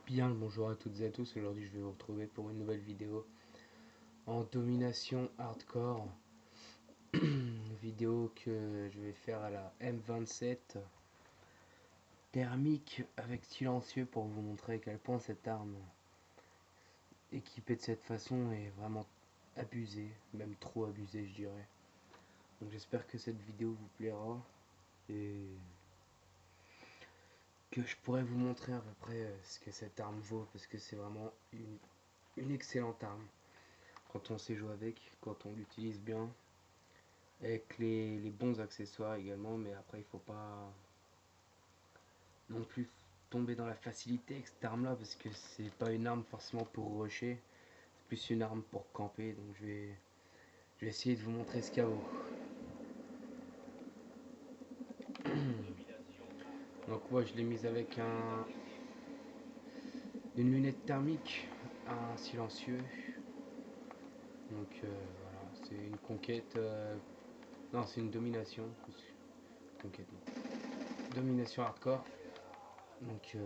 Bien le bonjour à toutes et à tous, aujourd'hui je vais vous retrouver pour une nouvelle vidéo en domination hardcore. Une vidéo que je vais faire à la M27 thermique avec silencieux pour vous montrer à quel point cette arme équipée de cette façon est vraiment abusée, même trop abusée je dirais. Donc j'espère que cette vidéo vous plaira et que je pourrai vous montrer à peu près ce que cette arme vaut, parce que c'est vraiment une excellente arme. Quand on sait jouer avec, quand on l'utilise bien, avec les bons accessoires également, mais après il faut pas non plus tomber dans la facilité avec cette arme là, parce que c'est pas une arme forcément pour rusher, c'est plus une arme pour camper, donc je vais essayer de vous montrer ce qu'elle vaut. Donc moi je l'ai mise avec une lunette thermique, un silencieux, donc voilà, c'est une conquête, non c'est une domination, conquête non. Domination hardcore. Donc,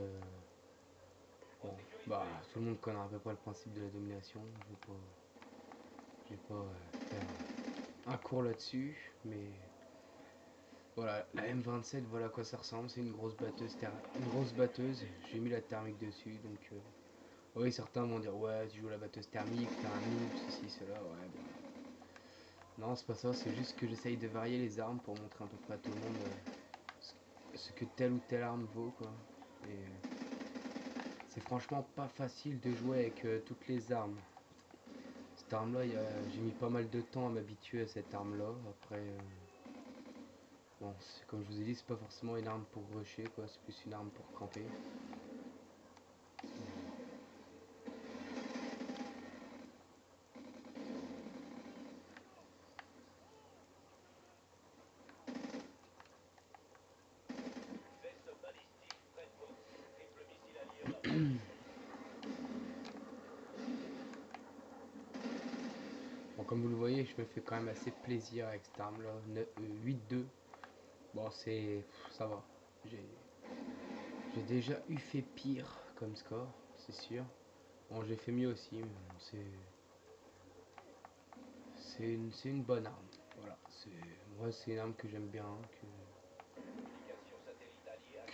bon, bah, tout le monde connaît à peu près le principe de la domination. Je vais pas faire un cours là-dessus, mais voilà, la M27, voilà à quoi ça ressemble. C'est une grosse batteuse, J'ai mis la thermique dessus, donc oui, certains vont dire ouais, tu joues la batteuse thermique, t'as un noob, ceci, cela, ouais. Bah. Non, c'est pas ça. C'est juste que j'essaye de varier les armes pour montrer à peu près à tout le monde ce que telle ou telle arme vaut, quoi. Et c'est franchement pas facile de jouer avec toutes les armes. Cette arme là, j'ai mis pas mal de temps à m'habituer à cette arme là. Après, bon, comme je vous ai dit, c'est pas forcément une arme pour rusher, quoi. C'est plus une arme pour camper. Bon, comme vous le voyez, je me fais quand même assez plaisir avec cette arme là. 8-2. Bon, ça va. J'ai déjà eu fait pire comme score, c'est sûr. Bon, j'ai fait mieux aussi, mais bon, c'est une bonne arme. Voilà, moi c'est une arme que j'aime bien, que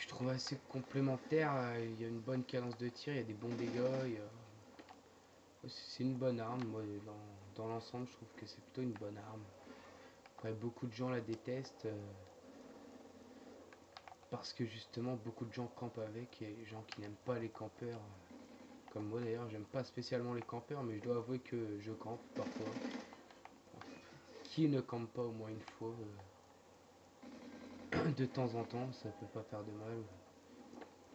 je trouve assez complémentaire. Il y a une bonne cadence de tir, il y a des bons dégâts. C'est une bonne arme. Moi, dans l'ensemble, je trouve que c'est plutôt une bonne arme. Après, beaucoup de gens la détestent parce que justement, beaucoup de gens campent avec, et les gens qui n'aiment pas les campeurs, comme moi d'ailleurs, j'aime pas spécialement les campeurs, mais je dois avouer que je campe parfois. Qui ne campe pas au moins une fois de temps en temps, ça peut pas faire de mal.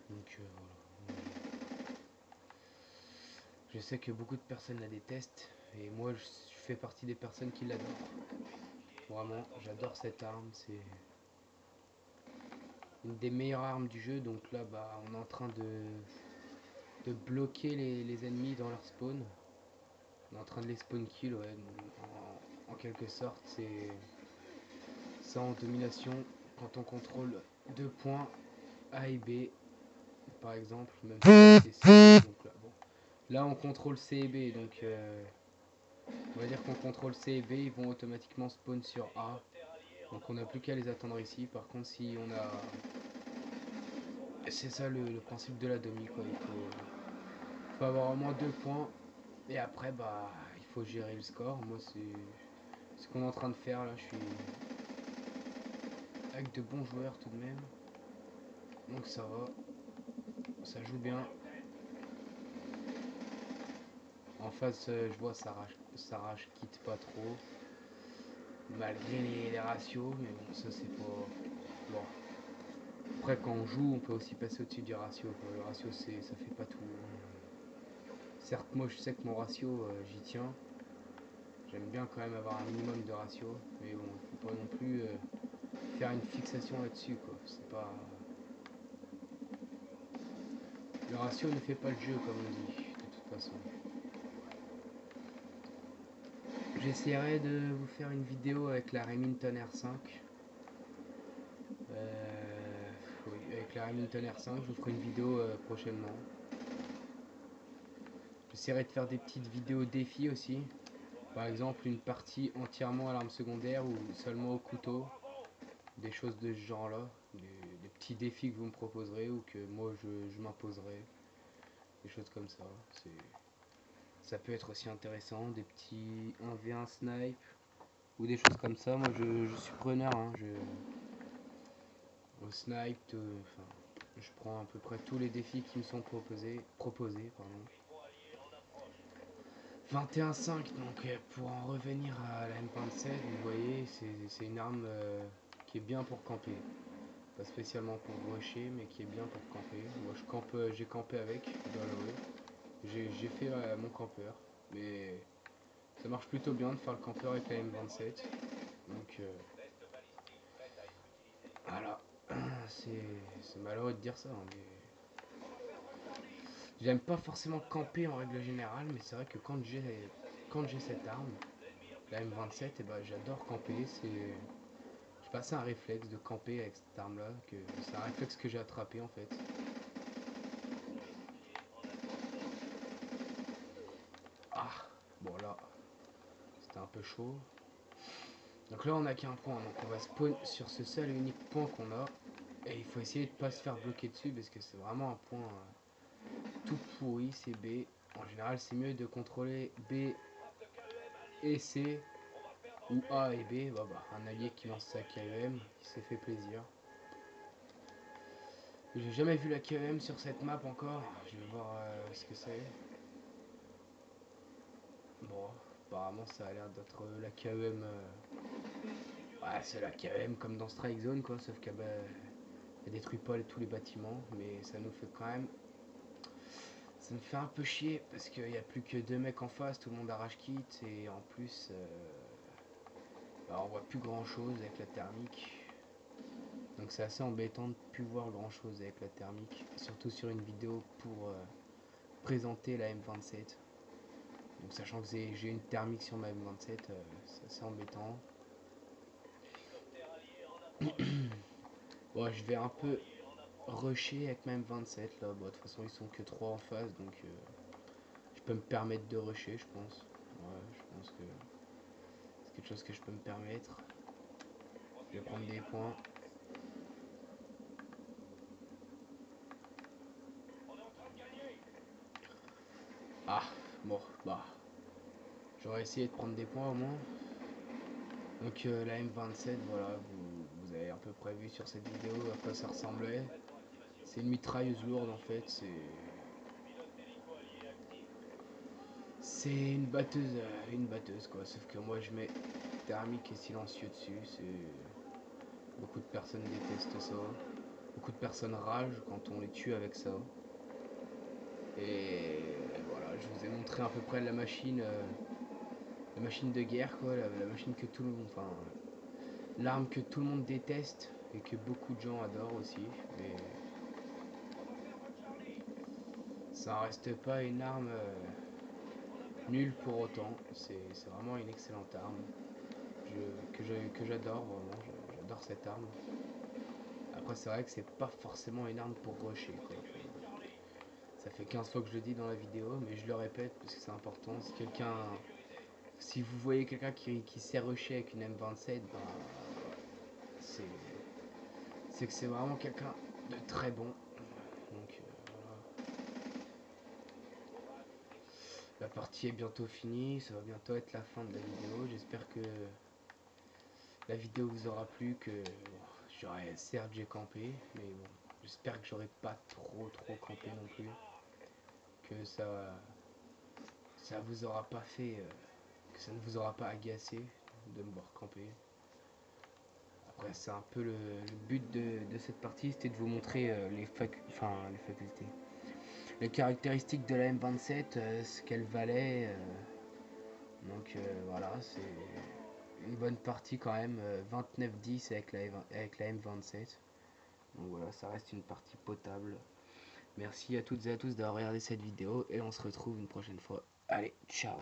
Donc voilà. Je sais que beaucoup de personnes la détestent, et moi je fais partie des personnes qui l'adorent. Vraiment, j'adore cette arme, c'est une des meilleures armes du jeu. Donc là, bah, on est en train de bloquer les ennemis dans leur spawn. On est en train de les spawn kill, ouais, en quelque sorte. C'est ça en domination quand on contrôle deux points A et B, par exemple, même si c'est C. Donc là, bon. Là, on contrôle C et B, donc on va dire qu'on contrôle C et B, ils vont automatiquement spawn sur A. Donc on n'a plus qu'à les attendre ici. Par contre, si on a... C'est ça le principe de la demi, quoi. Faut avoir au moins 2 points. Et après, bah, il faut gérer le score. Moi, c'est ce qu'on est en train de faire là. Je suis avec de bons joueurs tout de même. Donc ça va. Ça joue bien. En face, je vois ça rage quitte pas trop. Malgré les ratios. Mais bon, ça c'est pas... Bon. Après, quand on joue, on peut aussi passer au-dessus du ratio, quoi. Le ratio, ça fait pas tout. Certes, moi je sais que mon ratio, j'y tiens. J'aime bien quand même avoir un minimum de ratio, mais bon, faut pas non plus faire une fixation là-dessus, quoi. C'est pas... Le ratio ne fait pas le jeu, comme on dit, de toute façon. J'essaierai de vous faire une vidéo avec la Remington R5. Oui, avec la Remington R5, je vous ferai une vidéo prochainement. J'essaierai de faire des petites vidéos défis aussi. Par exemple, une partie entièrement à l'arme secondaire ou seulement au couteau. Des choses de ce genre-là. Des petits défis que vous me proposerez ou que moi je m'imposerai. Des choses comme ça. Ça peut être aussi intéressant. Des petits 1v1 snipe ou des choses comme ça. Moi je suis preneur. Hein. Au snipe, enfin, je prends à peu près tous les défis qui me sont proposés pardon. 21.5, donc pour en revenir à la M27, vous voyez, c'est une arme qui est bien pour camper. Pas spécialement pour rusher, mais qui est bien pour camper. Moi je campe, j'ai campé avec, je dois l'avouer. J'ai fait mon campeur, mais ça marche plutôt bien de faire le campeur avec la M27. Donc voilà, c'est malheureux de dire ça, hein, mais j'aime pas forcément camper en règle générale, mais c'est vrai que quand j'ai cette arme, la M27, et ben j'adore camper. J'ai passé un réflexe de camper avec cette arme là, c'est un réflexe que j'ai attrapé en fait. Ah, bon là, c'était un peu chaud. Donc là on a qu'un point, donc on va spawn sur ce seul et unique point qu'on a. Et il faut essayer de pas se faire bloquer dessus parce que c'est vraiment un point tout pourri, c'est B. En général c'est mieux de contrôler B et C ou A et B. Bah, un allié qui lance sa KEM, il s'est fait plaisir. J'ai jamais vu la KEM sur cette map encore, je vais voir ce que c'est. Bon, apparemment ça a l'air d'être la KEM. Ouais, c'est la KEM comme dans Strike Zone quoi, sauf qu'elle détruit pas tous les bâtiments, mais ça nous fait quand même. Ça me fait un peu chier parce qu'il n'y a plus que 2 mecs en face, tout le monde arrache kit et en plus on voit plus grand chose avec la thermique. Donc c'est assez embêtant de plus voir grand chose avec la thermique, surtout sur une vidéo pour présenter la M27. Donc sachant que j'ai une thermique sur ma M27, c'est assez embêtant. Bon, je vais un peu rusher avec ma M27 là. Bon, de toute façon ils sont que 3 en face, donc je peux me permettre de rusher, je pense. Ouais, je pense que c'est quelque chose que je peux me permettre. Je vais prendre des points. Ah, bon, bah. J'aurais essayé de prendre des points au moins. Donc la M27, voilà, vous avez à peu près vu sur cette vidéo à quoi ça ressemblait. C'est une mitrailleuse lourde en fait, c'est une batteuse quoi, sauf que moi je mets thermique et silencieux dessus, beaucoup de personnes détestent ça, beaucoup de personnes ragent quand on les tue avec ça. Et voilà, je vous ai montré à peu près la machine de guerre quoi, la machine que tout le monde, enfin l'arme que tout le monde déteste et que beaucoup de gens adorent aussi, mais ça reste pas une arme nulle pour autant. C'est vraiment une excellente arme que j'adore vraiment. J'adore cette arme. Après c'est vrai que c'est pas forcément une arme pour rusher quoi. Ça fait 15 fois que je le dis dans la vidéo, mais je le répète parce que c'est important. Si vous voyez quelqu'un qui sait rusher avec une M27, ben, c'est que c'est vraiment quelqu'un de très bon. Donc voilà. La partie est bientôt finie, ça va bientôt être la fin de la vidéo. J'espère que la vidéo vous aura plu, que j'aurais certes j'ai campé, mais bon, j'espère que j'aurais pas trop campé non plus, que ça vous aura pas fait, que ça ne vous aura pas agacé de me voir camper. Après c'est un peu le but de cette partie, c'était de vous montrer les facultés, les caractéristiques de la M27, ce qu'elle valait. Donc voilà, c'est une bonne partie quand même, 29-10 avec la M27. Donc voilà, ça reste une partie potable. Merci à toutes et à tous d'avoir regardé cette vidéo et on se retrouve une prochaine fois. Allez, ciao!